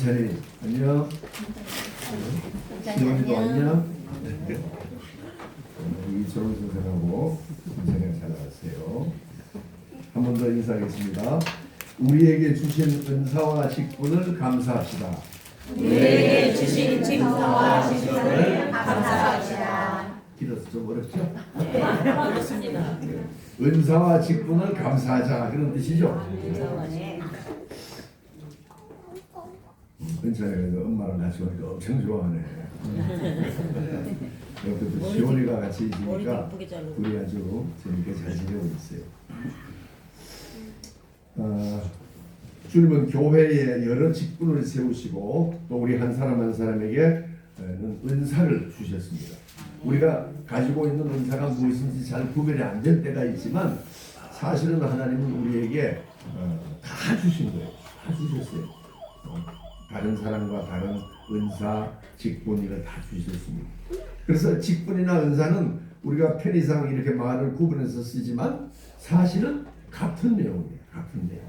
은찬이 안녕. 시원이도 안녕. 이철원 선생하고 은찬이가 잘 나왔어요. 한 번 더 인사하겠습니다. 우리에게 주신 은사와 직분을 감사합시다. 우리에게 주신 직분과 직분을 감사합시다. 길어서 좀 어렵죠? 네, 그렇습니다. 은사와 직분을 감사하자 그런 뜻이죠. 네. 은찬이가 엄마랑 같이 오니까 엄청 좋아하네. 옆에 또 시원이가 같이 있으니까 우리 아주 재밌게 잘 지내고 있어요. 주님은 교회에 여러 직분을 세우시고 또 우리 한 사람 한 사람에게는 은사를 주셨습니다. 우리가 가지고 있는 은사가 무엇인지 잘 구별이 안 될 때가 있지만 사실은 하나님은 우리에게 다 주신 거예요. 다 주셨어요. 다른 사람과 다른 은사, 직분 이걸 다 주셨습니다. 그래서 직분이나 은사는 우리가 편의상 이렇게 말을 구분해서 쓰지만 사실은 같은 내용이에요. 같은 내용.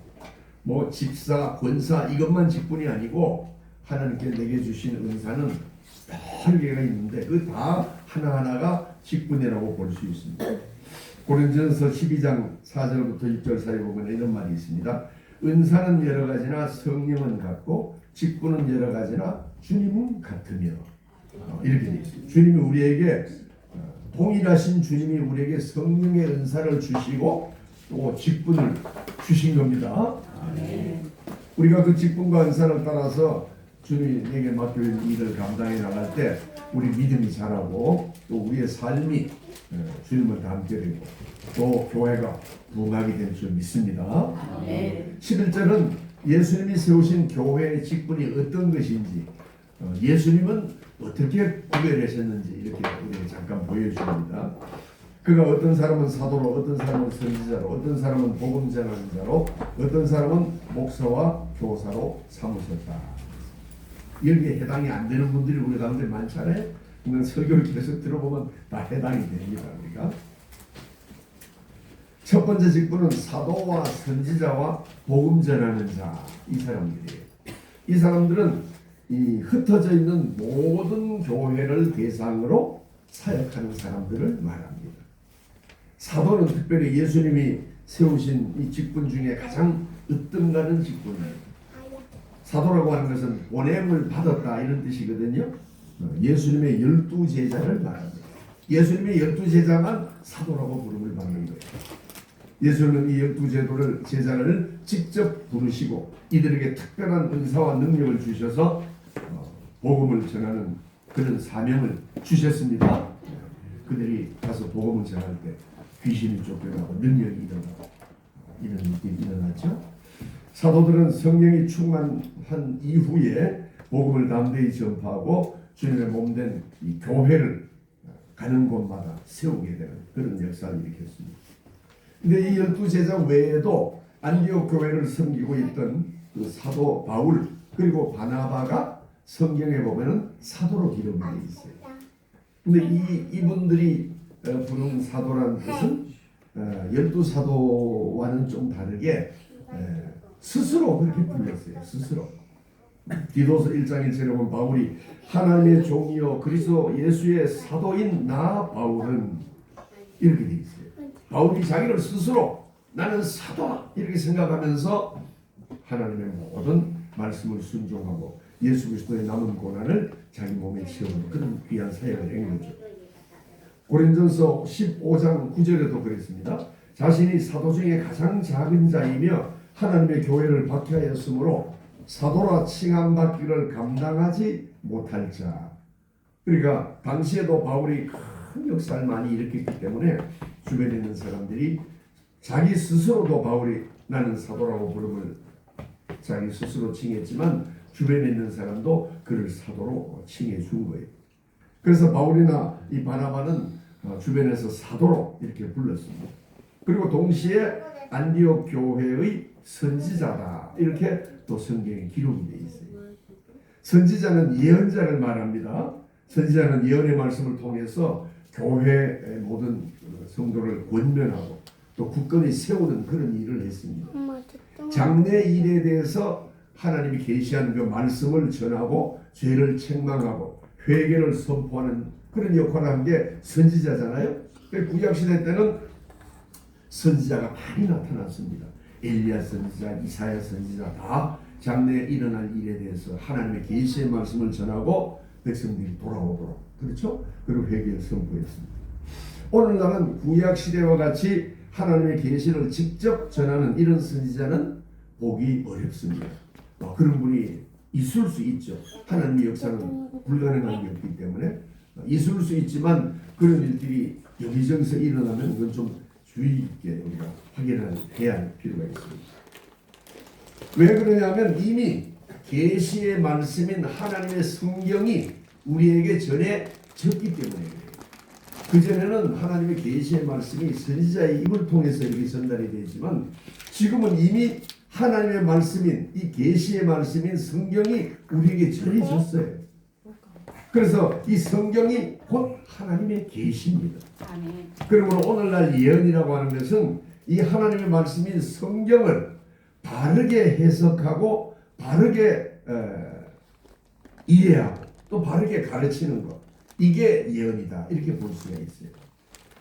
뭐 집사, 권사 이것만 직분이 아니고 하나님께 내게 주신 은사는 여러 개가 있는데 그 다 하나하나가 직분이라고 볼 수 있습니다. 고린도전서 12장 4절부터 6절 사이에 보면 이런 말이 있습니다. 은사는 여러 가지나 성령은 같고 직분은 여러 가지나 주님은 같으며 이렇게 되어 있습니다. 주님이 우리에게 동일하신 주님이 우리에게 성령의 은사를 주시고 또 직분을 주신 겁니다. 우리가 그 직분과 은사를 따라서 주님이 내게 맡겨진 일을 감당해 나갈 때 우리 믿음이 자라고 또 우리의 삶이 주님을 닮게 되고 또 교회가 부흥하게 될 줄 믿습니다. 11절은 예수님이 세우신 교회의 직분이 어떤 것인지 예수님은 어떻게 구별하셨는지 이렇게 우리에게 잠깐 보여줍니다. 그가 어떤 사람은 사도로, 어떤 사람은 선지자로, 어떤 사람은 복음 전하는 자로, 어떤 사람은 목사와 교사로 삼으셨다. 여기에 해당이 안 되는 분들이 우리 가운데 많잖아요. 근데 설교를 계속 들어보면 다 해당이 됩니다. 우리가 첫 번째 직분은 사도와 선지자와 복음 전하는 자, 이 사람들이에요. 이 사람들은 이 흩어져 있는 모든 교회를 대상으로 사역하는 사람들을 말합니다. 사도는 특별히 예수님이 세우신 이 직분 중에 가장 으뜸가는 직분이에요. 사도라고 하는 것은 보냄을 받았다 이런 뜻이거든요. 예수님의 12제자를 말합니다. 예수님의 12제자만 사도라고 부름을 받는 거예요. 예수님은 이 12제자를 직접 부르시고 이들에게 특별한 은사와 능력을 주셔서 복음을 전하는 그런 사명을 주셨습니다. 그들이 가서 복음을 전할 때 귀신이 쫓겨나고 능력이 일어나고 이런 일이 일어났죠. 사도들은 성령이 충만한 이후에 복음을 담대히 전파하고 주님의 몸된 이 교회를 가는 곳마다 세우게 되는 그런 역사를 일으켰습니다. 근데 이 12제자 외에도 안디옥 교회를 섬기고 있던 그 사도 바울 그리고 바나바가 성경에 보면은 사도로 기록이 되어 있어요. 근데 이분들이 부른 사도라는 뜻은 12사도와는 좀 다르게 스스로 그렇게 불렸어요. 스스로. 디도서 1장 1절에 보면 바울이 하나님의 종이요 그리스도 예수의 사도인 나 바울은 이렇게 되어 있어요. 바울이 자기를 스스로 나는 사도다 이렇게 생각하면서 하나님의 모든 말씀을 순종하고 예수 그리스도의 남은 고난을 자기 몸에 채우는 그런 귀한 사역을 한 거죠. 고린도전서 15장 9절에도 그랬습니다. 자신이 사도 중에 가장 작은 자이며 하나님의 교회를 박해하였으므로 사도라 칭함받기를 감당하지 못할 자. 그러니까 당시에도 바울이 큰 역사를 많이 일으켰기 때문에 주변에 있는 사람들이 자기 스스로도 바울이 나는 사도라고 부름을 자기 스스로 칭했지만 주변에 있는 사람도 그를 사도로 칭해 준 거예요. 그래서 바울이나 이 바나바는 주변에서 사도로 이렇게 불렀습니다. 그리고 동시에 안디옥 교회의 선지자다 이렇게 또 성경에 기록이 되어 있어요. 선지자는 예언자를 말합니다. 선지자는 예언의 말씀을 통해서 교회의 모든 성도를 권면하고 또 굳건히 세우는 그런 일을 했습니다. 장래 일에 대해서 하나님이 계시한 그 말씀을 전하고 죄를 책망하고 회개를 선포하는 그런 역할을 한 게 선지자잖아요. 구약시대 때는 선지자가 많이 나타났습니다. 엘리야 선지자, 이사야 선지자 다 장래에 일어날 일에 대해서 하나님의 계시의 말씀을 전하고 백성들이 돌아오도록, 그렇죠? 그리고 회개를 선포했습니다. 오늘날은 구약시대와 같이 하나님의 계시를 직접 전하는 이런 선지자는 보기 어렵습니다. 그런 분이 있을 수 있죠. 하나님의 역사는 불가능한 게 없기 때문에 있을 수 있지만 그런 일들이 여기저기서 일어나면 그건 좀 주의 있게 우리가 확인해야 할 필요가 있습니다. 왜 그러냐면 이미 계시의 말씀인 하나님의 성경이 우리에게 전해졌기 때문에 그래요. 그전에는 하나님의 계시의 말씀이 선지자의 입을 통해서 이렇게 전달이 되지만 지금은 이미 하나님의 말씀인 이 계시의 말씀인 성경이 우리에게 전해졌어요. 그래서 이 성경이 곧 하나님의 계시입니다. 그러므로 오늘날 예언이라고 하는 것은 이 하나님의 말씀인 성경을 바르게 해석하고 바르게 이해하고 또 바르게 가르치는 것, 이게 예언이다 이렇게 볼 수가 있어요.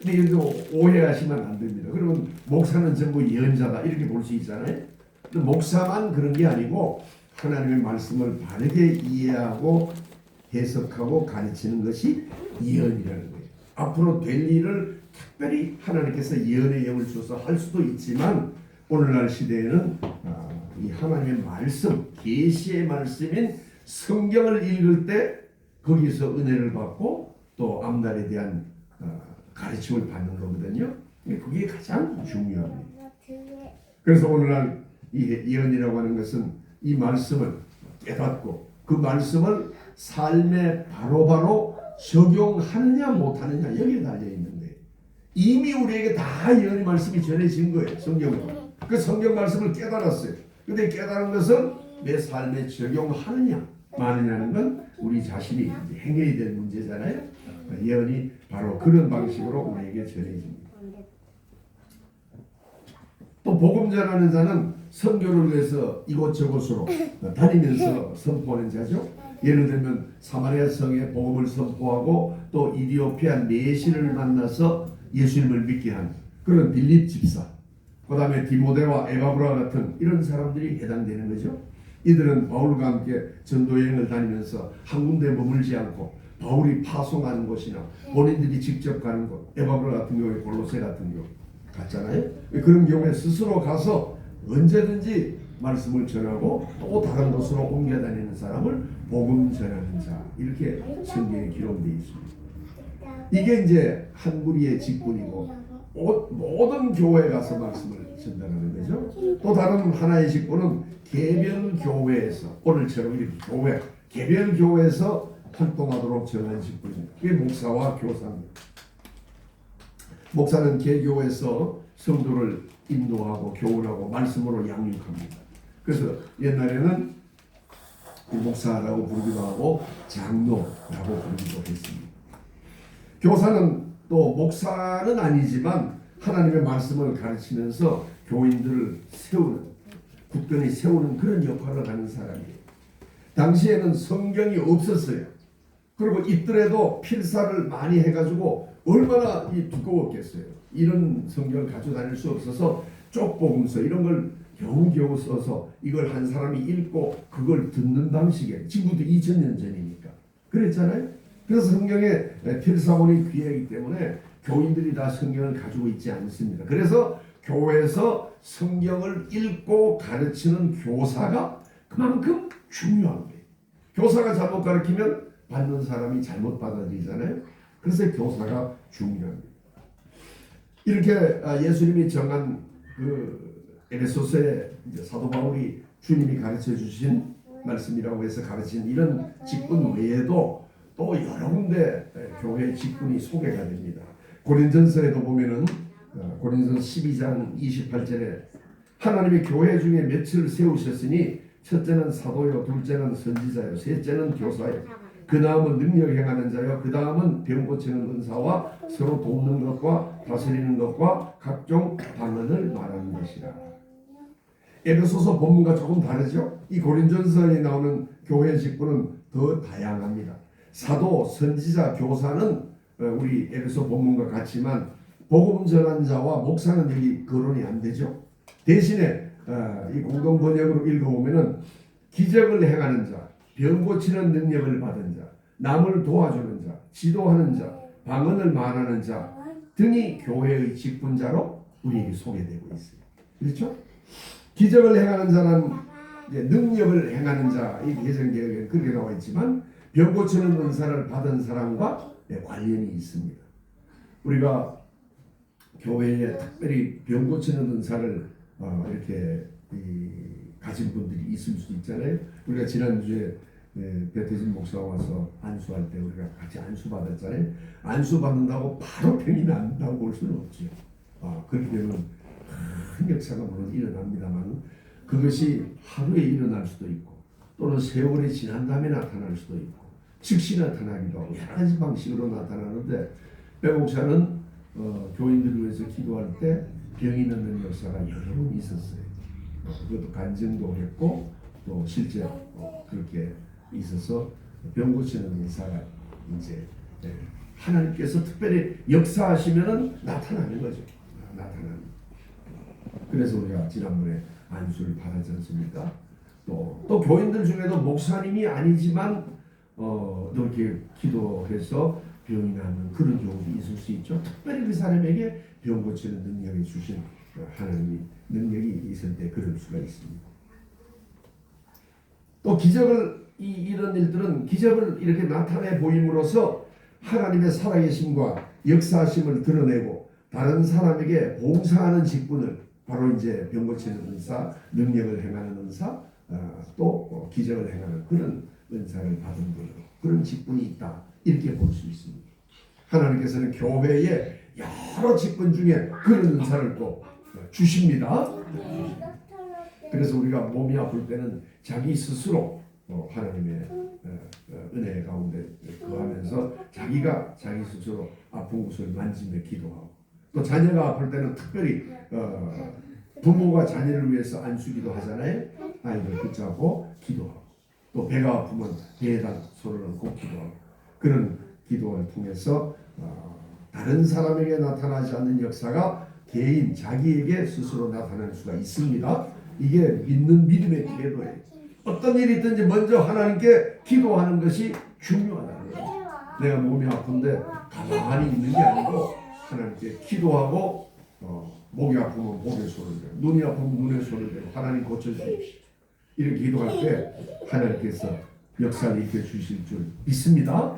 근데 여기서 오해하시면 안 됩니다. 그러면 목사는 전부 예언자다 이렇게 볼 수 있잖아요. 근데 목사만 그런 게 아니고 하나님의 말씀을 바르게 이해하고 해석하고 가르치는 것이 예언이라는 거예요. 앞으로 될 일을 특별히 하나님께서 예언의 영을 주어서 할 수도 있지만 오늘날 시대에는 이 하나님의 말씀, 계시의 말씀인 성경을 읽을 때 거기서 은혜를 받고 또 앞날에 대한 가르침을 받는 거거든요. 그게 가장 중요합니다. 그래서 오늘날 이 예언이라고 하는 것은 이 말씀을 깨닫고 그 말씀을 삶에 바로바로 적용하느냐 못하느냐 여기에 달려있는 거예요. 이미 우리에게 다 예언의 말씀이 전해진 거예요. 성경으로. 그 성경 말씀을 깨달았어요. 근데 깨달은 것은 내 삶에 적용하느냐 마느냐는 건 우리 자신이 행해야 될 문제잖아요. 예언이 바로 그런 방식으로 우리에게 전해집니다. 또 복음 전하는 자는 선교를 위해서 이곳저곳으로 다니면서 선포하는 자죠. 예를 들면 사마리아 성에 복음을 선포하고 또 이디오피아 내시를 만나서 예수님을 믿게 한 그런 빌립 집사, 그 다음에 디모데와 에바브라 같은 이런 사람들이 해당되는 거죠. 이들은 바울과 함께 전도여행을 다니면서 한 군데 머물지 않고 바울이 파송하는 곳이나 본인들이 직접 가는 곳, 에바브라 같은 경우에 골로새 같은 경우 갔잖아요. 그런 경우에 스스로 가서 언제든지 말씀을 전하고 또 다른 곳으로 옮겨 다니는 사람을 복음 전하는 자, 이렇게 성경에 기록되어 있습니다. 이게 이제 한 무리의 직분이고 모든 교회에 가서 말씀을 전달하는 거죠. 또 다른 하나의 직분은 개별 교회에서 오늘처럼 이렇게 개별 교회에서 활동하도록 정한 직분입니다. 그게 목사와 교사입니다. 목사는 개교에서 성도를 인도하고 교훈하고 말씀으로 양육합니다. 그래서 옛날에는 목사라고 부르기도 하고 장로라고 부르기도 했습니다. 교사는 또 목사는 아니지만 하나님의 말씀을 가르치면서 교인들을 세우는, 굳건히 세우는 그런 역할을 하는 사람이에요. 당시에는 성경이 없었어요. 그리고 있더라도 필사를 많이 해가지고 얼마나 두꺼웠겠어요. 이런 성경을 가지고 다닐 수 없어서 쪽복음서 이런 걸 겨우겨우 써서 이걸 한 사람이 읽고 그걸 듣는 방식에, 지금부터 2000년 전이니까 그랬잖아요. 그래서 성경에 필사본이 귀하기 때문에 교인들이 다 성경을 가지고 있지 않습니다. 그래서 교회에서 성경을 읽고 가르치는 교사가 그만큼 중요한 거예요. 교사가 잘못 가르치면 받는 사람이 잘못 받아들이잖아요. 그래서 교사가 중요합니다. 이렇게 예수님이 정한 그 에베소서에 사도 바울이 주님이 가르쳐 주신 말씀이라고 해서 가르친 이런 직분 외에도 또 여러 군데 교회 직분이 소개가 됩니다. 고린전서에도 보면은 고린전서 12장 28절에 하나님의 교회 중에 몇을 세우셨으니 첫째는 사도요, 둘째는 선지자요, 셋째는 교사요, 그 다음은 능력 행하는 자요, 그 다음은 병 고치는 은사와 서로 돕는 것과 다스리는 것과 각종 방언을 말하는 것이라. 에베소서 본문과 조금 다르죠. 이 고린전서에 나오는 교회 직분은 더 다양합니다. 사도, 선지자, 교사는 우리 에베소 본문과 같지만 복음 전한 자와 목사는 여기 거론이 안 되죠. 대신에 이 공동 번역으로 읽어보면은 기적을 행하는 자, 병 고치는 능력을 받은 자, 남을 도와주는 자, 지도하는 자, 방언을 말하는 자 등이 교회의 직분자로 우리에게 소개되고 있어요. 그렇죠? 기적을 행하는 자는 이제 능력을 행하는 자, 이 개정개혁에 그렇게 나와 있지만 병 고치는 은사를 받은 사람과 관련이 있습니다. 우리가 교회에 특별히 병 고치는 은사를 이렇게 가진 분들이 있을 수도 있잖아요. 우리가 지난주에 배태진 목사가 와서 안수할 때 우리가 같이 안수 받았잖아요. 안수 받는다고 바로 병이 난다고 볼 수는 없죠. 그렇게 되면 큰 역사가 물론 일어납니다만 그것이 하루에 일어날 수도 있고 또는 세월이 지난 다음에 나타날 수도 있고 즉시 나타나기도 하고 여러 가지 방식으로 나타나는데 배 목사는 교인들을 위해서 기도할 때 병이 낫는 역사가 여러 번 있었어요. 그것도 간증도 했고 또 실제 그렇게 있어서 병 고치는 은사가 이제 하나님께서 특별히 역사하시면은 나타나는 거죠. 나타나는. 그래서 우리가 지난번에 안수를 받았지 않습니까? 또 교인들 중에도 목사님이 아니지만 이렇게 기도해서 병이 나는 그런 경우도 있을 수 있죠. 특별히 그 사람에게 병 고치는 능력이 주신 하나님이 능력이 있을 때 그럴 수가 있습니다. 또 기적을 이런 일들은 기적을 이렇게 나타내 보임으로써 하나님의 살아계심과 역사하심을 드러내고 다른 사람에게 봉사하는 직분을 바로 이제 병 고치는 은사, 능력을 행하는 은사, 또 기적을 행하는 그런 은사를 받은 분으로 그런 직분이 있다 이렇게 볼 수 있습니다. 하나님께서는 교회에 여러 직분 중에 그런 은사를 또 주십니다. 그래서 우리가 몸이 아플 때는 자기 스스로 하나님의 은혜 가운데 거하면서 자기가 자기 스스로 아픈 곳을 만지며 기도하고 또 자녀가 아플 때는 특별히 부모가 자녀를 위해서 안수기도 하잖아요. 아이들 붙잡고 기도하고 또 배가 아프면 배에다 손을 얹고 기도하고 그런 기도를 통해서 다른 사람에게 나타나지 않는 역사가 개인 자기에게 스스로 나타날 수가 있습니다. 이게 믿는 믿음의 태도예요. 어떤 일이 있든지 먼저 하나님께 기도하는 것이 중요하다는 거예요. 내가 몸이 아픈데 가만히 있는 게 아니고 하나님께 기도하고 목이 아프면 목에 손을 대고 눈이 아프면 눈에 손을 대고 하나님 고쳐주십시오. 이렇게 기도할 때 하나님께서 역사를 일으켜 주실 줄 믿습니다.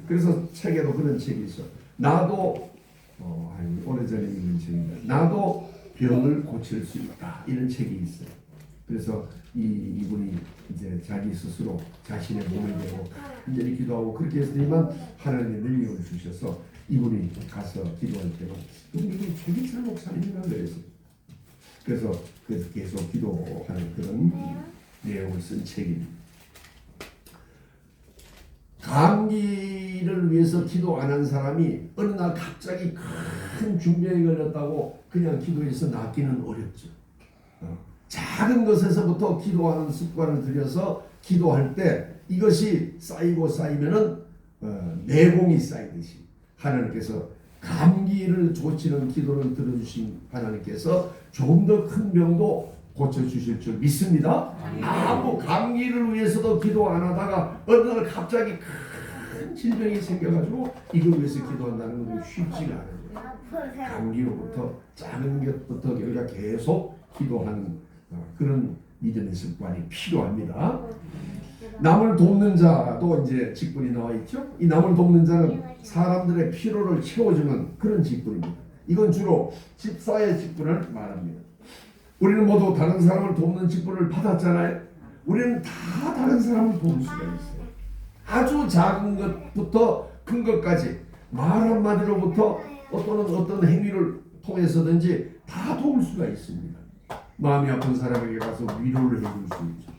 그래서 책에도 그런 책이 있어. 나도 오래전에 읽은 책입니다. 나도 병을 고칠 수 있다. 이런 책이 있어요. 그래서 이분이 이제 자기 스스로 자신의 몸에 대고 간절히 기도하고 그렇게 했더니만 하나님의 능력을 주셔서 이분이 가서 기도할 때는 이분이 최기철 목사님이라고 그랬어요. 그래서 계속 기도하는 그런 내용을 쓴 책입니다. 감기를 위해서 기도 안 한 사람이 어느 날 갑자기 큰 중병이 걸렸다고 그냥 기도해서 낫기는 어렵죠. 작은 것에서부터 기도하는 습관을 들여서 기도할 때 이것이 쌓이고 쌓이면은 내공이 쌓이듯이 하나님께서 감기를 고치는 기도를 들어주신 하나님께서 조금 더 큰 병도 고쳐주실 줄 믿습니다. 아무 감기를 위해서도 기도 안 하다가 어느 날 갑자기 큰 질병이 생겨가지고 이걸 위해서 기도한다는 건 쉽지가 않아요. 감기로부터 작은 것부터 우리가 계속 기도하는 그런 믿음의 습관이 필요합니다. 남을 돕는 자도 이제 직분이 나와 있죠. 이 남을 돕는 자는 사람들의 필요를 채워주는 그런 직분입니다. 이건 주로 집사의 직분을 말합니다. 우리는 모두 다른 사람을 돕는 직분을 받았잖아요. 우리는 다 다른 사람을 도울 수가 있어요. 아주 작은 것부터 큰 것까지 말 한마디로부터 어떤 행위를 통해서든지 다 도울 수가 있습니다. 마음이 아픈 사람에게 가서 위로를 해줄 수 있죠.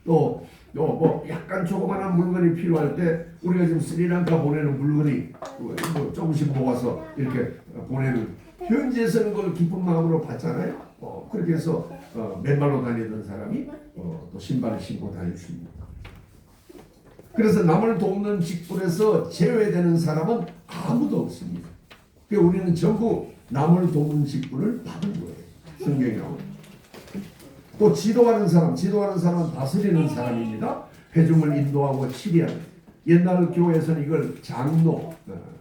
또 뭐 약간 조그만한 물건이 필요할 때 우리가 지금 스리랑카 보내는 물건이 뭐 조금씩 모아서 이렇게 보내는 현지에서는 그걸 기쁜 마음으로 받잖아요. 그렇게 해서 맨발로 다니던 사람이 또 신발을 신고 다닐 수 있는. 그래서 남을 돕는 직분에서 제외되는 사람은 아무도 없습니다. 그러니까 우리는 전부 남을 돕는 직분을 받은 거예요. 성경에 나오는. 또 지도하는 사람은 다스리는 사람입니다. 회중을 인도하고 치리하는. 옛날 교회에서는 이걸 장로,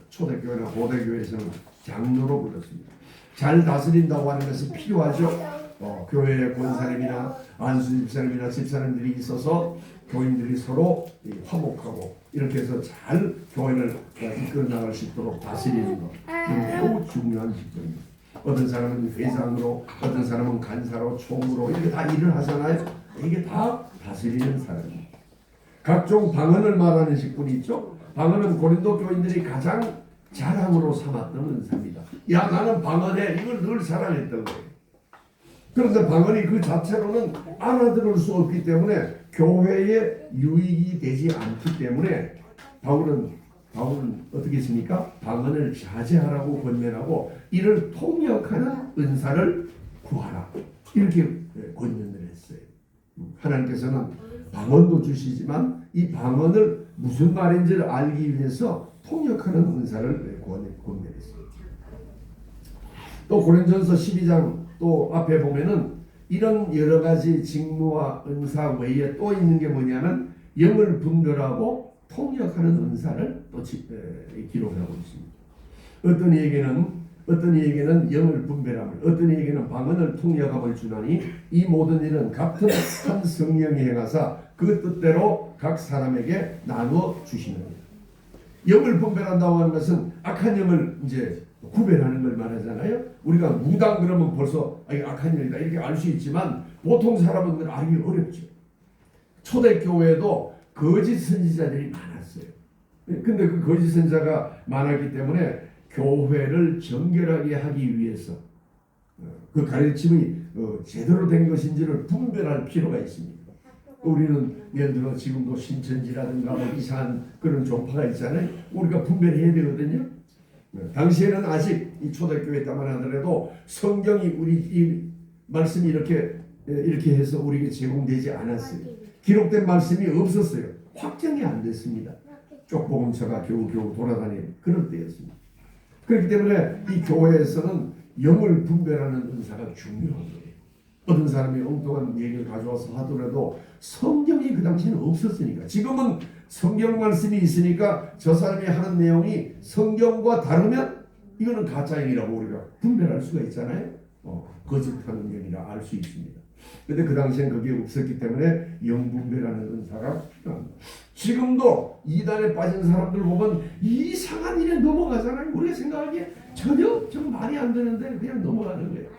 초대교회나 고대교회에서는 장로로 불렀습니다. 잘 다스린다고 하는 것이 필요하죠. 교회의 권사님이나 안수집사님이나 집사님들이 있어서 교인들이 서로 화목하고 이렇게 해서 잘 교회를 이끌어 나갈 수 있도록 다스리는 것, 매우 중요한 직분입니다. 어떤 사람은 회장으로, 어떤 사람은 간사로, 총무로 이렇게 다 일을 하잖아요. 이게 다 다스리는 사람입니다. 각종 방언을 말하는 직분이 있죠. 방언은 고린도 교인들이 가장 자랑으로 삼았던 은사입니다. 야, 나는 방언해. 이걸 늘 자랑했던 거예요. 그런데 방언이 그 자체로는 알아들을 수 없기 때문에 교회에 유익이 되지 않기 때문에 바울은 어떻게 했습니까? 방언을 자제하라고 권면하고 이를 통역하는 은사를 구하라. 이렇게 권면을 했어요. 하나님께서는 방언도 주시지만 이 방언을 무슨 말인지를 알기 위해서 통역하는 은사를 권면했어요. 또 고린도전서 12장 또 앞에 보면은 이런 여러 가지 직무와 은사 외에 또 있는 게 뭐냐면 영을 분별하고 통역하는 은사를 또 기록하고 있습니다. 어떤 이에게는 영을 분별함을, 어떤 이에게는 방언을 통역함을 주나니 이 모든 일은 같은 한 성령이 행하사 그 뜻대로 각 사람에게 나누어 주시느니라. 영을 분별한다고 하는 것은 악한 영을 이제 구별하는 걸 말하잖아요. 우리가 무당 그러면 벌써 이게 악한 영이다 이렇게 알 수 있지만 보통 사람은 알기 어렵죠. 초대교회에도 거짓 선지자들이 많았어요. 근데 그 거짓 선지자가 많았기 때문에 교회를 정결하게 하기 위해서 그 가르침이 제대로 된 것인지를 분별할 필요가 있습니다. 우리는 예를 들어 지금도 신천지라든가 뭐 이상한 그런 종파가 있잖아요. 우리가 분별해야 되거든요. 당시에는 아직 이 초대교회 때만 하더라도 성경이 우리 이 말씀이 이렇게 해서 우리에게 제공되지 않았어요. 기록된 말씀이 없었어요. 확정이 안 됐습니다. 쪽복음처가 겨우겨우 돌아다니는 그런 때였습니다. 그렇기 때문에 이 교회에서는 영을 분별하는 은사가 중요한 거예요. 어떤 사람이 엉뚱한 얘기를 가져와서 하더라도 성경이 그 당시에는 없었으니까, 지금은 성경 말씀이 있으니까 저 사람이 하는 내용이 성경과 다르면 이거는 가짜영이라고 우리가 분별할 수가 있잖아요. 거짓하는 영이라 알 수 있습니다. 근데 그 당시엔 그게 없었기 때문에 영분별하는 은사가 필요합니다. 지금도 이단에 빠진 사람들 보면 이상한 일에 넘어가잖아요. 우리가 생각하기에 전혀 좀 말이 안 되는데 그냥 넘어가는 거예요.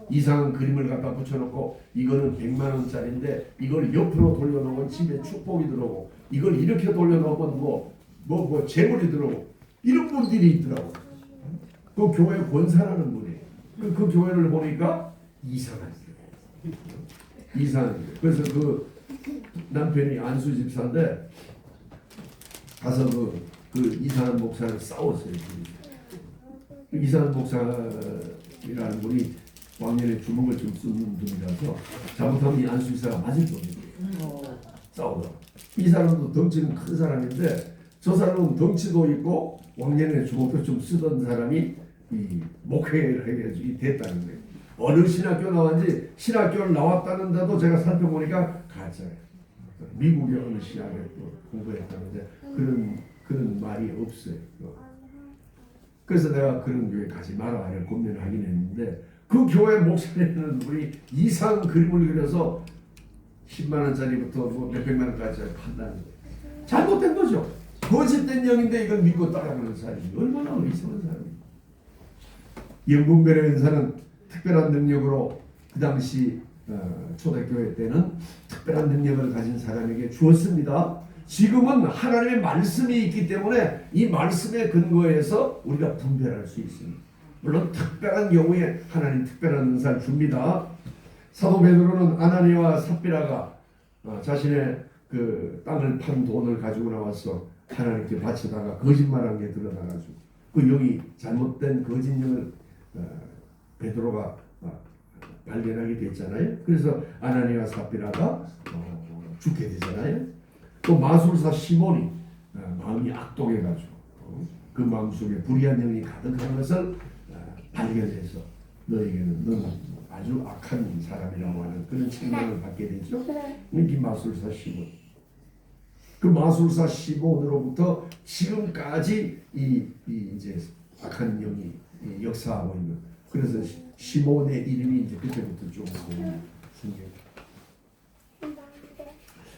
이상한 그림을 갖다 붙여놓고 이거는 100만 원짜리인데 이걸 옆으로 돌려놓으면 집에 축복이 들어오고 이걸 이렇게 돌려놓으면 뭐 재물이 들어오고 이런 분들이 있더라고. 그 교회 권사라는 분이 그 교회를 보니까 이상한 그래서 그 남편이 안수 집사인데 가서 그 이상한 목사를 싸웠어요. 그 이상한 목사라는 분이 왕년에 주먹을 좀 쓰는 분이라서 잘못하면 이 안수 집사가 맞을 겁니다. 싸우다. 이 사람도 덩치는 큰 사람인데 저 사람은 덩치도 있고 왕년에 주먹도 좀 쓰던 사람이 이 목회를 해가지고 됐다는 거예요. 어느 신학교 나왔는지 신학교를 나왔다는데도 제가 살펴보니까 가짜예요. 미국의 어느 신학교를 공부했다는데 그런 말이 없어요. 그래서 내가 그런 교회 가지 마라 하는 권면을 하긴 했는데 그 교회 목사님은 우리 이상 그림을 그려서 10만 원짜리부터 뭐 몇백만 원까지 판다는 거예요. 잘못된 거죠. 거짓된 영인데 이걸 믿고 따라가는 사람이 얼마나 어리석은 사람이에요. 영분별의 은사는 특별한 능력으로 그 당시 초대교회 때는 특별한 능력을 가진 사람에게 주었습니다. 지금은 하나님의 말씀이 있기 때문에 이 말씀에 근거해서 우리가 분별할 수 있습니다. 물론 특별한 경우에 하나님 특별한 은사를 줍니다. 사도 베드로는 아나니아와 삽비라가 자신의 그 땅을 판 돈을 가지고 나와서 하나님께 바치다가 거짓말한 게 드러나가지고 그 영이 잘못된 거짓 영을 베드로가 발견하게 됐잖아요. 그래서 아나니와 삽비라가 죽게 되잖아요. 또 마술사 시몬이 마음이 악독해가지고 그 마음속에 불의한 영이 가득한 것을 발견해서 너에게는 너는 아주 악한 사람이라고 하는 그런 책망을 받게 되죠. 이 마술사 시몬. 그 마술사 시몬으로부터 지금까지 이제 악한 영이 역사하고 있는. 그래서 시몬의 이름이 이제 그때부터 좀 생겨요.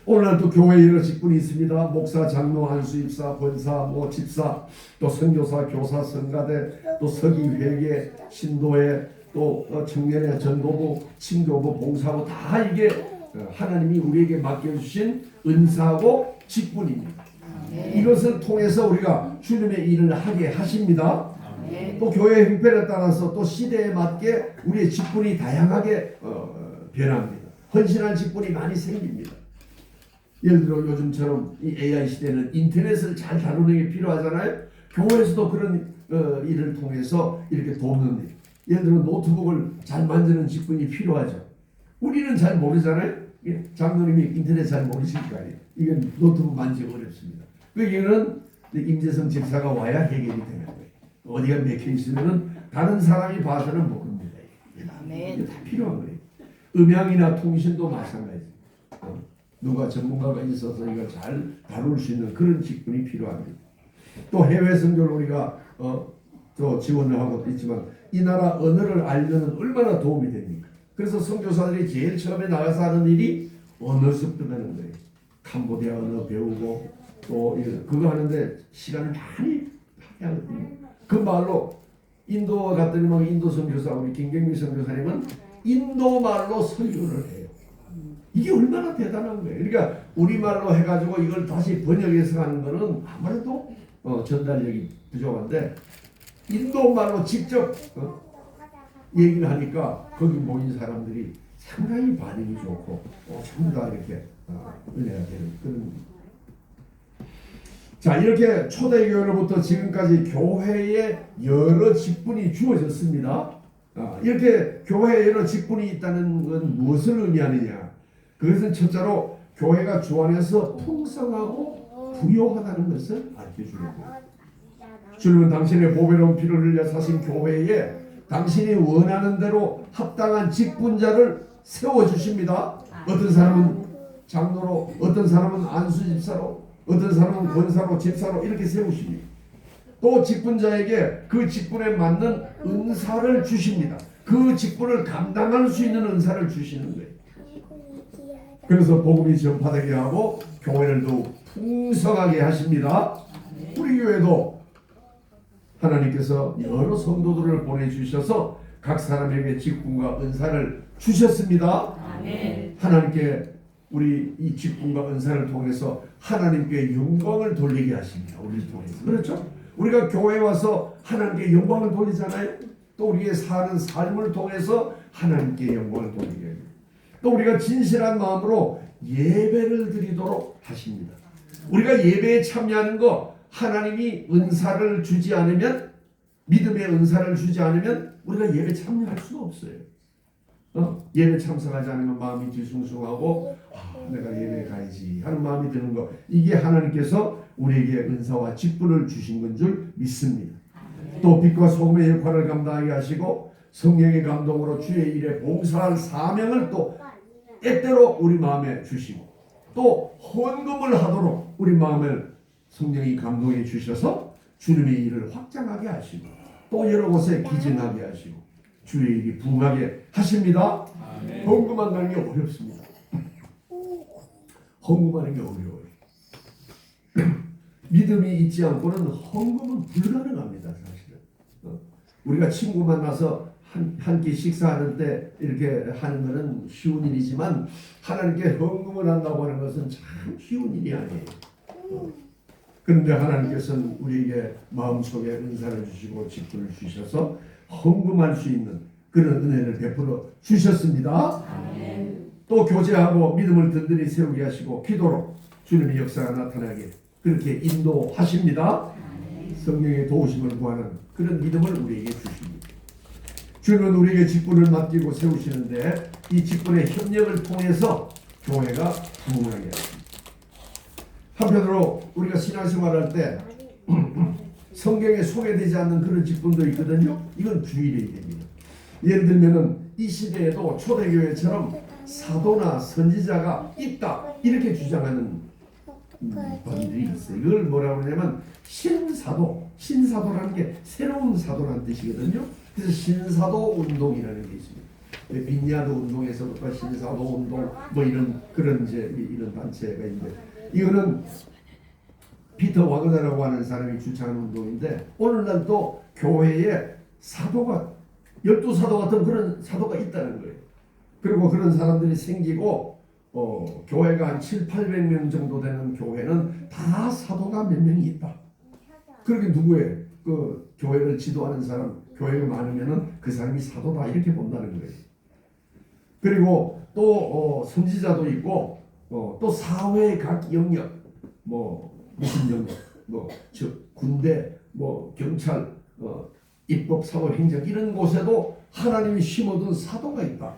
오늘날도 교회에 여러 직분이 있습니다. 목사, 장로, 안수입사, 권사, 집사, 또 선교사, 교사, 성가대, 또 서기, 회계, 신도회, 또 청년회, 전도부, 친교부, 봉사부 다 이게 하나님이 우리에게 맡겨주신 은사고 직분입니다. 이것을 통해서 우리가 주님의 일을 하게 하십니다. 또 교회 형편에 따라서 또 시대에 맞게 우리의 직분이 다양하게 변합니다. 헌신할 직분이 많이 생깁니다. 예를 들어 요즘처럼 이 AI 시대는 인터넷을 잘 다루는 게 필요하잖아요. 교회에서도 그런 일을 통해서 이렇게 돕는 일. 예를 들어 노트북을 잘 만드는 직분이 필요하죠. 우리는 잘 모르잖아요. 장로님이 인터넷 잘 모르실 거 아니에요. 이건 노트북 만지기 어렵습니다. 그게는 임재성 집사가 와야 해결이 되는 거예요. 어디가 맥혀 있으면은 다른 사람이 봐서는 모릅니다. 이게 다 필요한 거예요. 음향이나 통신도 마찬가지입니다. 누가 전문가가 있어서 이걸 잘 다룰 수 있는 그런 직분이 필요합니다. 또 해외 선교를 우리가 또 지원을 하고 있지만 이 나라 언어를 알면 얼마나 도움이 됩니까? 그래서 선교사들이 제일 처음에 나가서 하는 일이 언어 습득하는 거예요. 캄보디아 언어 배우고 또 그거 하는데 시간을 많이 하거든요. 그 말로 인도 갔더니만 인도 선교사 우리 김경미 선교사님은 인도 말로 설교를 해요. 이게 얼마나 대단한 거예요. 그러니까 우리말로 해가지고 이걸 다시 번역해서 하는 거는 아무래도 전달력이 부족한데 인도말로 직접 얘기를 하니까 거기 모인 사람들이 상당히 반응이 좋고 전부 다 이렇게 은혜가 되는 그런. 자, 이렇게 초대교회로부터 지금까지 교회에 여러 직분이 주어졌습니다. 이렇게 교회에 여러 직분이 있다는 건 무엇을 의미하느냐? 그것은 첫째로 교회가 주 안에서 풍성하고 부요하다는 것을 알려주는 거예요. 주님은 당신의 보배로운 피를 흘려 사신 교회에 당신이 원하는 대로 합당한 직분자를 세워주십니다. 어떤 사람은 장로로, 어떤 사람은 안수집사로, 어떤 사람은 권사로, 집사로 이렇게 세우십니다. 또 직분자에게 그 직분에 맞는 은사를 주십니다. 그 직분을 감당할 수 있는 은사를 주시는 거예요. 그래서 복음이 전파되게 하고 교회를 더욱 풍성하게 하십니다. 우리 교회도 하나님께서 여러 성도들을 보내주셔서 각 사람에게 직분과 은사를 주셨습니다. 아멘. 하나님께 우리 이 직분과 은사를 통해서 하나님께 영광을 돌리게 하십니다. 우리를 통해서. 그렇죠? 우리가 교회에 와서 하나님께 영광을 돌리잖아요. 또 우리의 사는 삶을 통해서 하나님께 영광을 돌리게 합니다. 또 우리가 진실한 마음으로 예배를 드리도록 하십니다. 우리가 예배에 참여하는 거 하나님이 은사를 주지 않으면 믿음의 은사를 주지 않으면 우리가 예배 참여할 수가 없어요. 예배 참석하지 않으면 마음이 뒤숭숭하고 내가 예배 가야지 하는 마음이 드는 거 이게 하나님께서 우리에게 은사와 직분을 주신 건 줄 믿습니다. 또 빛과 소금의 역할을 감당하게 하시고 성령의 감동으로 주의 일에 봉사할 사명을 또 때때로 우리 마음에 주시고 또 헌금을 하도록 우리 마음을 성령이 감동해 주셔서 주님의 일을 확장하게 하시고 또 여러 곳에 기증하게 하시고 주의 일이 부흥하게 하십니다. 헌금한다는 게 어렵습니다. 헌금하는 게 어려워요. 믿음이 있지 않고는 헌금은 불가능합니다. 사실은 우리가 친구 만나서 한 끼 식사하는 때 이렇게 하는 것은 쉬운 일이지만 하나님께 헌금을 한다고 하는 것은 참 쉬운 일이 아니에요. 그런데 하나님께서는 우리에게 마음속에 은사를 주시고 직분을 주셔서 헌금할 수 있는 그런 은혜를 베풀어 주셨습니다. 또 교제하고 믿음을 든든히 세우게 하시고 기도로 주님의 역사가 나타나게 그렇게 인도하십니다. 성령의 도우심을 구하는 그런 믿음을 우리에게 주십니다. 주님은 우리에게 직분을 맡기고 세우시는데 이 직분의 협력을 통해서 교회가 부흥하게 합니다. 한편으로 우리가 신앙생활할 때 성경에 소개되지 않는 그런 직분도 있거든요. 이건 주의해야 됩니다. 예를 들면은 이 시대에도 초대교회처럼 사도나 선지자가 있다 이렇게 주장하는 분들이 있어요. 이걸 뭐라고 하냐면 신사도라는 게 새로운 사도라는 뜻이거든요. 그래서 신사도 운동이라는 게 있습니다. 빈야드 운동에서부터 신사도 운동 뭐 이런 그런 이제 이런 단체가 있는데 이거는 피터 와그너라고 하는 사람이 주창하는 운동인데 오늘날 또 교회에 사도가 12사도 같은 그런 사도가 있다는 거예요. 그리고 그런 사람들이 생기고 교회가 한 700~800명 정도 되는 교회는 다 사도가 몇 명이 있다. 그렇게 누구예요? 그 교회를 지도하는 사람, 교회가 많으면은 그 사람이 사도다 이렇게 본다는 거예요. 그리고 또 선지자도 있고 또 사회의 각 영역, 뭐 무슨 영역, 즉 군대, 경찰, 입법, 사법, 행정 이런 곳에도 하나님이 심어둔 사도가 있다.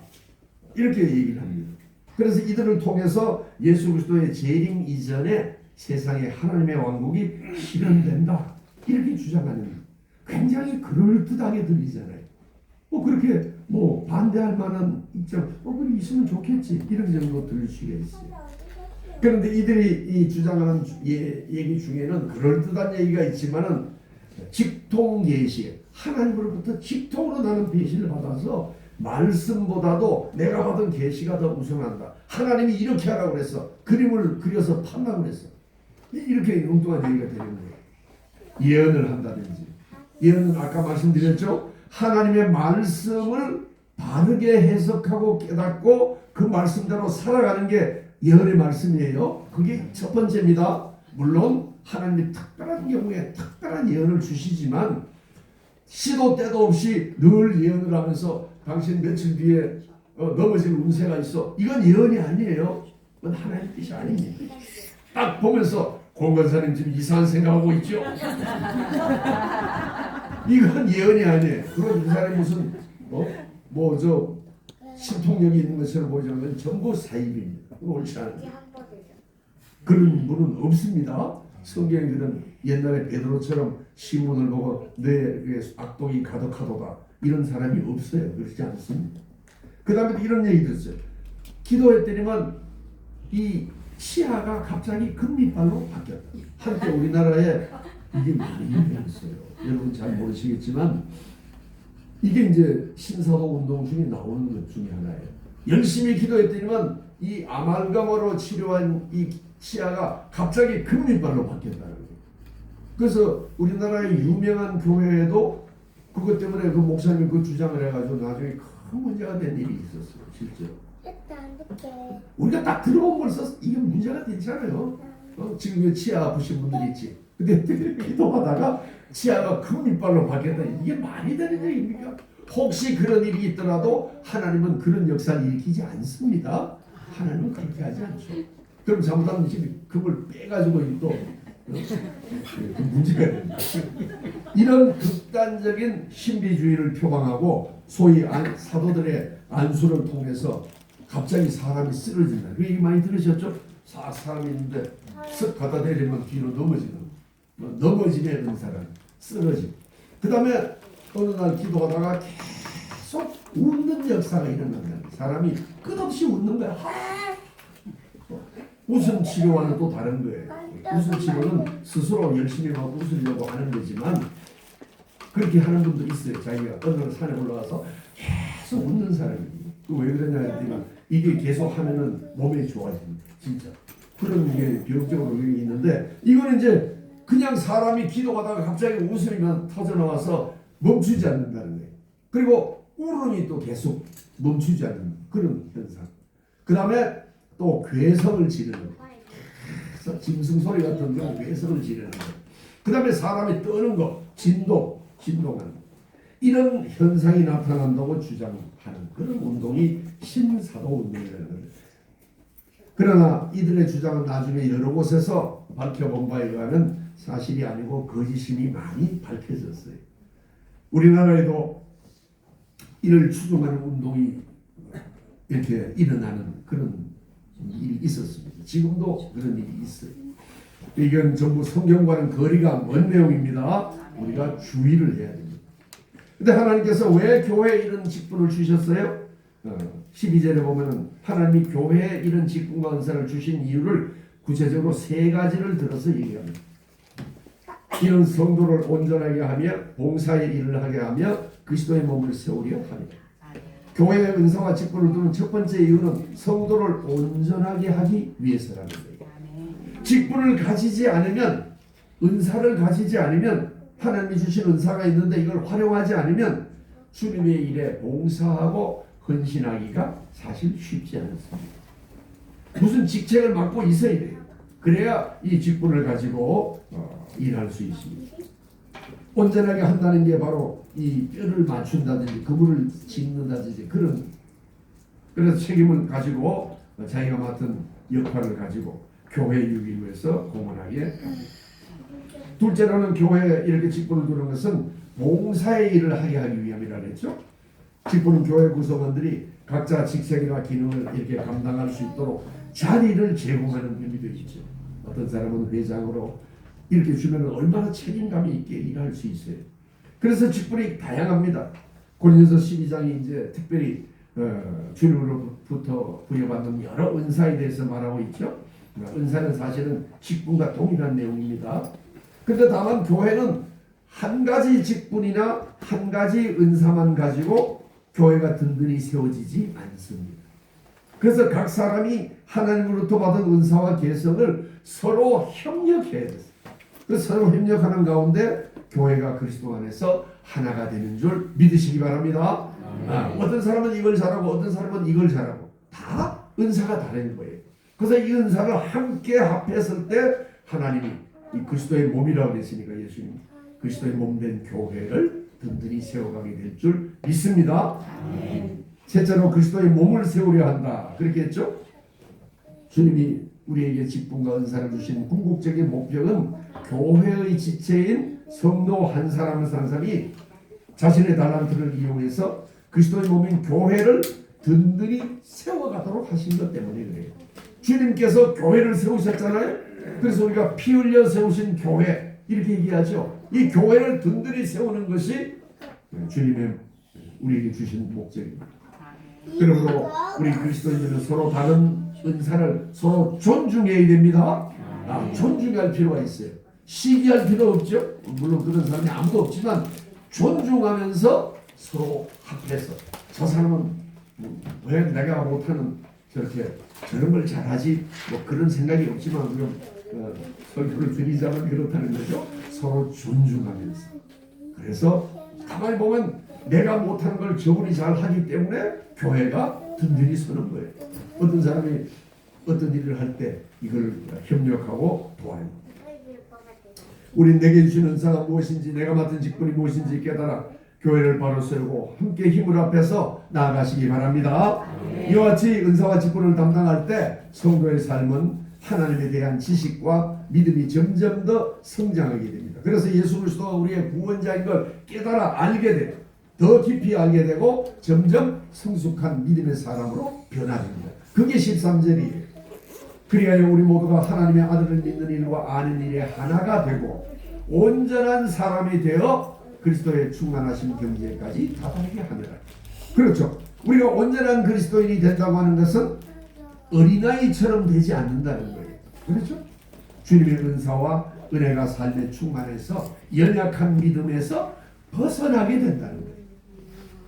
이렇게 얘기를 합니다. 그래서 이들을 통해서 예수 그리스도의 재림 이전에 세상에 하나님의 왕국이 실현된다. 이렇게 주장하는 굉장히 그럴듯하게 들리잖아요. 그렇게 반대할 만한 입장, 그래 있으면 좋겠지 이런 정도 들릴 수가 있어요. 그런데 이들이 이 주장하는 얘기 중에는 그럴듯한 얘기가 있지만은 직통 계시, 하나님으로부터 직통으로 나는 계시를 받아서 말씀보다도 내가 받은 계시가 더 우선한다. 하나님이 이렇게 하라고 그랬어. 그림을 그려서 판다고 그랬어. 이렇게 엉뚱한 얘기가 되는 거예요. 예언을 한다든지. 예언은 아까 말씀드렸죠. 하나님의 말씀을 바르게 해석하고 깨닫고 그 말씀대로 살아가는 게 예언의 말씀이에요. 그게 첫 번째입니다. 물론 하나님이 특별한 경우에 특별한 예언을 주시지만 시도 때도 없이 늘 예언을 하면서 당신 며칠 뒤에 넘어질 운세가 있어. 이건 예언이 아니에요. 그건 하나님의 뜻이 아닙니다. 딱 보면서 공건사님 지금 이상한 생각하고 있죠? 이건 예언이 아니에요. 그건 이 사람이 무슨 신통력이 있는 것처럼 보이지만 전부 사입입니다. 옳지 않은 그런 분은 없습니다. 성경에 그런 옛날에 베드로처럼 신문을 보고 내 악독이 가득하도다 이런 사람이 없어요. 그렇지 않습니다. 그 다음에 이런 얘기도 있어요. 기도했더니만 이 치아가 갑자기 금빛발로 바뀌었다. 한때 우리나라에 이게 많이 유명했어요. 여러분 잘 모르시겠지만 이게 이제 신사도 운동 중에 나오는 것 중에 하나예요. 열심히 기도했더니만 이 아말감으로 치료한 이 치아가 갑자기 금빛발로 바뀌었다는 거예요. 그래서 우리나라의 유명한 교회에도 그것 때문에 그 목사님 그 주장을 해가지고 나중에 큰 문제가 된 일이 있었어요. 실제로. 우리가 딱 들어보면 벌써 이게 문제가 됐잖아요. 지금 치아 아프신 분들이 있지. 근데 기도하다가 치아가 금빛발로 바뀌었다. 이게 말이 되는 얘기입니까? 혹시 그런 일이 있더라도 하나님은 그런 역사를 일으키지 않습니다. 하나님은 그렇게 하지 않죠. 그럼 잘못하면 지금 금을 빼가지고 또 문제가 됩니다. 이런 극단적인 신비주의를 표방하고 소위 사도들의 안수를 통해서 갑자기 사람이 쓰러진다. 그 얘기 많이 들으셨죠? 사람이 있는데 쓱 갖다 대리면 뒤로 넘어지는 사람 쓰러지고 그 다음에 어느 날 기도하다가 계속 웃는 역사가 일어난다. 사람이 끝없이 웃는 거야. 웃음 치료와는 또 다른 거예요. 웃음 치료는 스스로 열심히 막 웃으려고 하는 거지만 그렇게 하는 분도 있어요. 자기가 어느 날 산에 올라가서 계속 웃는 사람이. 왜 그러냐 했더니 이게 계속 하면은 몸이 좋아집니다. 진짜. 그런 게 비용적으로 있는데 이거는 이제 그냥 사람이 기도하다가 갑자기 웃음이만 터져나와서 멈추지 않는다는 거예요. 그리고 울음이 또 계속 멈추지 않는 그런 현상. 그 다음에 또 괴성을 지르는 거. 짐승 소리 같은 경우 괴성을 지르는 거. 그 다음에 사람이 떠는 거. 진동하는 거. 이런 현상이 나타난다고 주장하는 그런 운동이 신사도 운동이라는 거예요. 그러나 이들의 주장은 나중에 여러 곳에서 밝혀본 바에 의하면 사실이 아니고 거짓임이 많이 밝혀졌어요. 우리나라에도 이를 추종하는 운동이 이렇게 일어나는 그런 일이 있었습니다. 지금도 그런 일이 있어요. 이건 전부 성경과는 거리가 먼 내용입니다. 우리가 주의를 해야 됩니다. 근데 하나님께서 왜 교회에 이런 직분을 주셨어요? 12절에 보면은 하나님이 교회에 이런 직분과 은사를 주신 이유를 구체적으로 세 가지를 들어서 얘기합니다. 이런 성도를 온전하게 하며 봉사의 일을 하게 하며 그리스도의 몸을 세우려 합니다. 교회의 은사와 직분을 두는 첫 번째 이유는 성도를 온전하게 하기 위해서라는 거예요. 직분을 가지지 않으면, 은사를 가지지 않으면, 하나님이 주신 은사가 있는데 이걸 활용하지 않으면 주님의 일에 봉사하고 헌신하기가 사실 쉽지 않습니다. 무슨 직책을 맡고 있어야 돼요. 그래야 이 직분을 가지고 일할 수 있습니다. 온전하게 한다는 게 바로 이 뼈를 맞춘다든지 그물을 짓는다든지 그래서 책임을 가지고 자기가 맡은 역할을 가지고 교회 유기를 위해서 공헌하게 합니다. 둘째로는 교회에 이렇게 직분을 두는 것은 봉사의 일을 하게 하기 위함이라 그랬죠. 직분은 교회 구성원들이 각자 직책이나 기능을 이렇게 감당할 수 있도록 자리를 제공하는 의미도 있죠. 어떤 사람은 회장으로 이렇게 주면 얼마나 책임감이 있게 일할 수 있어요. 그래서 직분이 다양합니다. 고린도서 12장이 이제 특별히 주님으로부터 부여받는 여러 은사에 대해서 말하고 있죠. 은사는 사실은 직분과 동일한 내용입니다. 근데 다만 교회는 한 가지 직분이나 한 가지 은사만 가지고 교회가 든든히 세워지지 않습니다. 그래서 각 사람이 하나님으로부터 받은 은사와 개성을 서로 협력해야 돼요. 그래서 서로 협력하는 가운데 교회가 그리스도 안에서 하나가 되는 줄 믿으시기 바랍니다. 어떤 사람은 이걸 잘하고 어떤 사람은 이걸 잘하고 다 은사가 다른 거예요. 그래서 이 은사를 함께 합했을 때 하나님이 이 그리스도의 몸이라고 했으니까 예수님 그리스도의 몸된 교회를 든든히 세워가게 될 줄 믿습니다. 셋째로 그리스도의 몸을 세우려 한다. 그렇게 했죠? 주님이 우리에게 직분과 은사를 주신 궁극적인 목적은 교회의 지체인 성도 한 사람 한 사람이 자신의 달란트를 이용해서 그리스도의 몸인 교회를 든든히 세워가도록 하신 것 때문에 그래요. 주님께서 교회를 세우셨잖아요. 그래서 우리가 피 흘려 세우신 교회 이렇게 얘기하죠. 이 교회를 든든히 세우는 것이 주님의 우리에게 주신 목적입니다. 그러므로 우리 그리스도인들은 서로 다른 은사를 서로 존중해야 됩니다. 존중할 필요가 있어요. 시기할 필요 없죠. 물론 그런 사람이 아무도 없지만 존중하면서 서로 합해서 저 사람은 왜 내가 못하는 저런 걸 잘하지 뭐 그런 생각이 없지만 그럼 설교를 드리자면 그렇다는 거죠. 서로 존중하면서. 그래서 가만히 보면 내가 못하는 걸 저분이 잘하기 때문에 교회가 든든히 서는 거예요. 어떤 사람이 어떤 일을 할 때 이걸 협력하고 도와요. 우리 내게 주신 은사가 무엇인지 내가 맡은 직분이 무엇인지 깨달아 교회를 바로 세우고 함께 힘을 합해서 나아가시기 바랍니다. 이와 같이 은사와 직분을 담당할 때 성도의 삶은 하나님에 대한 지식과 믿음이 점점 더 성장하게 됩니다. 그래서 예수 그리스도가 우리의 구원자인 걸 깨달아 알게 돼요. 더 깊이 알게 되고 점점 성숙한 믿음의 사람으로 변화됩니다. 그게 13절이에요. 그리하여 우리 모두가 하나님의 아들을 믿는 일과 아는 일에 하나가 되고 온전한 사람이 되어 그리스도의 충만하신 경지에까지 다다르게 하느라. 그렇죠. 우리가 온전한 그리스도인이 된다고 하는 것은 어린아이처럼 되지 않는다는 거예요. 그렇죠? 주님의 은사와 은혜가 삶에 충만해서 연약한 믿음에서 벗어나게 된다는 거예요.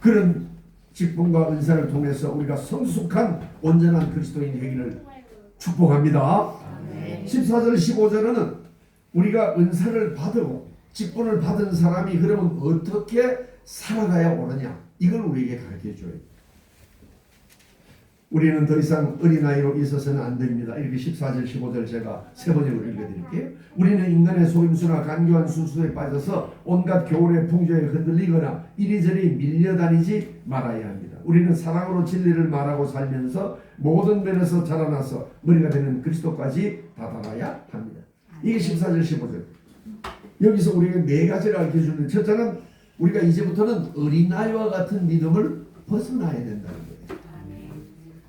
그런 직분과 은사를 통해서 우리가 성숙한 온전한 그리스도인 되기를 축복합니다. 14절 15절에는 우리가 은사를 받고 직분을 받은 사람이 그러면 어떻게 살아가야 옳으냐 이걸 우리에게 가르쳐줘요. 우리는 더 이상 어린아이로 있어서는 안 됩니다. 이렇게 14절 15절 제가 세 번역으로 읽어드릴게요. 우리는 인간의 속임수나 간교한 순수에 빠져서 온갖 겨울의 풍조에 흔들리거나 이리저리 밀려다니지 말아야 합니다. 우리는 사랑으로 진리를 말하고 살면서 모든 면에서 자라나서 머리가 되는 그리스도까지 다다라야 합니다. 이게 14절 15절. 여기서 우리가 네 가지를 알려주는데 첫째는 우리가 이제부터는 어린아이와 같은 믿음을 벗어나야 된다는 거예요.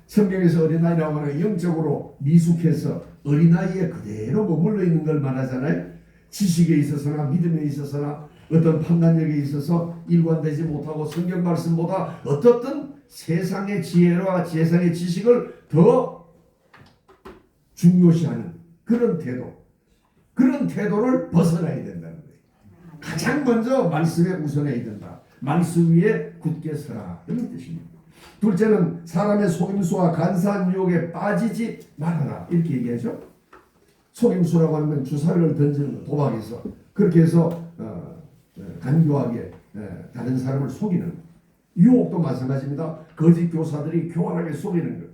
성경에서 어린아이라고 하는 영적으로 미숙해서 어린아이에 그대로 머물러 있는 걸 말하잖아요. 지식에 있어서나 믿음에 있어서나 어떤 판단력에 있어서 일관되지 못하고 성경 말씀보다 어떻든 세상의 지혜와 세상의 지식을 더 중요시하는 그런 태도, 그런 태도를 벗어나야 된다는 거예요. 가장 먼저 말씀에 우선해야 된다. 말씀 위에 굳게 서라, 이런 뜻입니다. 둘째는 사람의 속임수와 간사한 유혹에 빠지지 말아라, 이렇게 얘기하죠. 속임수라고 하면 주사위를 던지는 거, 도박에서 그렇게 해서 간교하게 다른 사람을 속이는 거. 유혹도 마찬가지입니다. 거짓 교사들이 교활하게 속이는 것.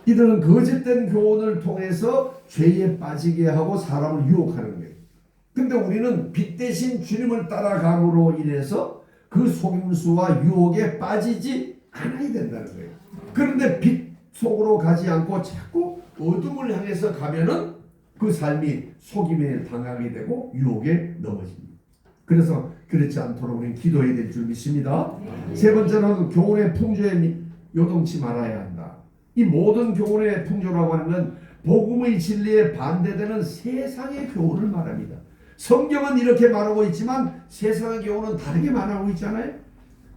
이들은 거짓된 교훈을 통해서 죄에 빠지게 하고 사람을 유혹하는 거예요. 근데 우리는 빛 대신 주님을 따라감으로 인해서 그 속임수와 유혹에 빠지지 않아야 된다는 거예요. 그런데 빛 속으로 가지 않고 자꾸 어둠을 향해서 가면은 그 삶이 속임에 당하게 되고 유혹에 넘어집니다. 그래서 그렇지 않도록 우리는 기도해야 될 줄 믿습니다. 세 번째는 교훈의 풍조에 요동치 말아야 한다. 이 모든 교훈의 풍조라고 하는 건 복음의 진리에 반대되는 세상의 교훈을 말합니다. 성경은 이렇게 말하고 있지만 세상의 교훈은 다르게 말하고 있잖아요.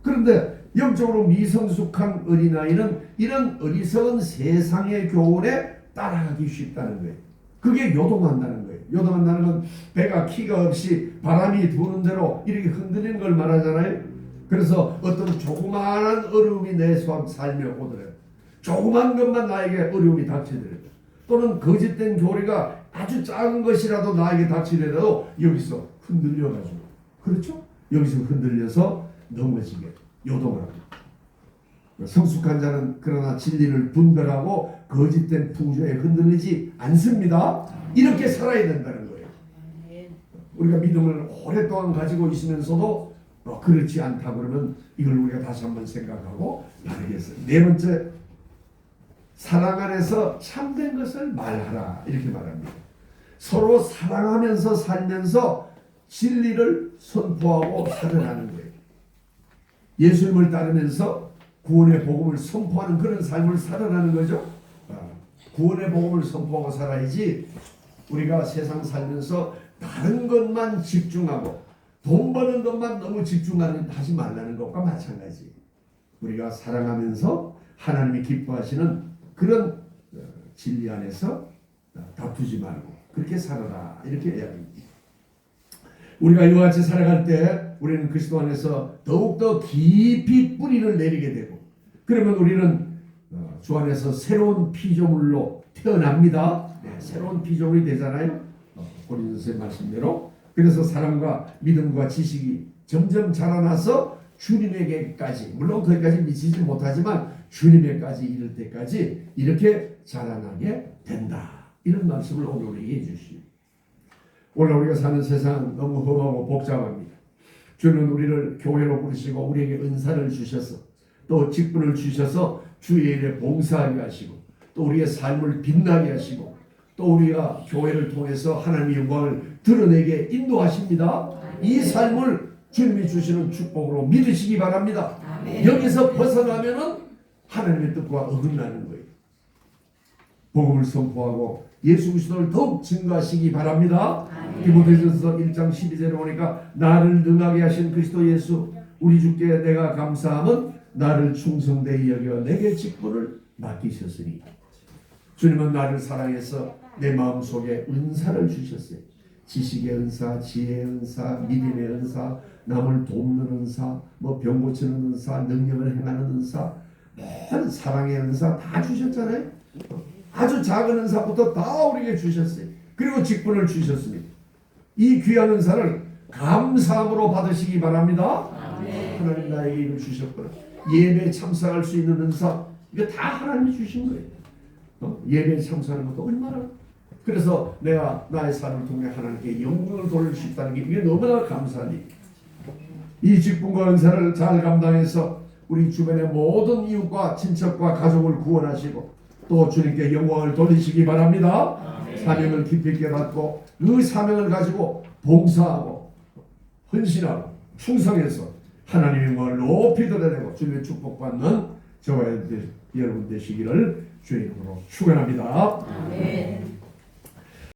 그런데 영적으로 미성숙한 어린아이는 이런 어리석은 세상의 교훈에 따라가기 쉽다는 거예요. 그게 요동한다는 거예요. 요동한다는 건 배가 키가 없이 바람이 부는 대로 이렇게 흔들리는 걸 말하잖아요. 그래서 어떤 조그마한 어려움이 내 삶에 오더라도 조그만 것만 나에게 어려움이 닥치더라도 또는 거짓된 교리가 아주 작은 것이라도 나에게 닥치더라도 여기서 흔들려가지고, 그렇죠? 여기서 흔들려서 넘어지게 요동을 합니다. 성숙한 자는 그러나 진리를 분별하고 거짓된 풍조에 흔들리지 않습니다. 이렇게 살아야 된다는 거예요. 우리가 믿음을 오랫동안 가지고 있으면서도 그렇지 않다 그러면 이걸 우리가 다시 한번 생각하고 말하겠어요. 네 번째, 사랑 안에서 참된 것을 말하라, 이렇게 말합니다. 서로 사랑하면서 살면서 진리를 선포하고 살아가는 거예요. 예수님을 따르면서 구원의 복음을 선포하는 그런 삶을 살아가는 거죠. 구원의 복음을 선포하고 살아야지 우리가 세상 살면서 다른 것만 집중하고 돈 버는 것만 너무 하지 말라는 것과 마찬가지. 우리가 사랑하면서 하나님이 기뻐하시는 그런 진리 안에서 다투지 말고 그렇게 살아라, 이렇게 이야기합니다. 우리가 이와 같이 살아갈 때 우리는 그리스도 안에서 더욱더 깊이 뿌리를 내리게 되고, 그러면 우리는 주 안에서 새로운 피조물로 태어납니다. 새로운 피조물이 되잖아요. 고린도서의 말씀대로. 그래서 사랑과 믿음과 지식이 점점 자라나서 주님에게까지, 물론 거기까지 미치지 못하지만 주님에게까지 이를 때까지 이렇게 자라나게 된다. 이런 말씀을 오늘 우리에게 해주시오. 오늘 우리가 사는 세상은 너무 험하고 복잡합니다. 주는 우리를 교회로 부르시고 우리에게 은사를 주셔서 또 직분을 주셔서 주의 일에 봉사하게 하시고 또 우리의 삶을 빛나게 하시고 또 우리가 교회를 통해서 하나님의 영광을 드러내게 인도하십니다. 이 삶을 주님이 주시는 축복으로 믿으시기 바랍니다. 여기서 벗어나면은 하나님의 뜻과 어긋나는 거예요. 복음을 선포하고 예수 그리스도를 더욱 증거하시기 바랍니다. 디모데전서 1장 12절에 보니까 나를 능하게 하신 그리스도 예수 우리 주께 내가 감사함은 나를 충성되이 여겨 내게 직분을 맡기셨으니. 주님은 나를 사랑해서 내 마음속에 은사를 주셨어요. 지식의 은사, 지혜의 은사, 믿음의 은사, 남을 돕는 은사, 병 고치는 은사, 능력을 행하는 은사, 모든 사랑의 은사 다 주셨잖아요. 아주 작은 은사부터 다 우리에게 주셨어요. 그리고 직분을 주셨습니다. 이 귀한 은사를 감사함으로 받으시기 바랍니다. 하나님 나에게 이걸 주셨구나. 예배에 참석할 수 있는 은사, 이거 다 하나님이 주신 거예요. 예배에 참석하는 것도 얼마나. 그래서 내가 나의 삶을 통해 하나님께 영광을 돌릴 수 있다는 게 이게 너무나 감사한 일. 이 직분과 은사를 잘 감당해서 우리 주변의 모든 이웃과 친척과 가족을 구원하시고 또 주님께 영광을 돌리시기 바랍니다. 사명을 깊이 있게 받고 그 사명을 가지고 봉사하고 헌신하고 충성해서 하나님의 영광을 높이 드러내고 주님의 축복받는 저와 여러분 되시기를 주의 이름으로 축원합니다.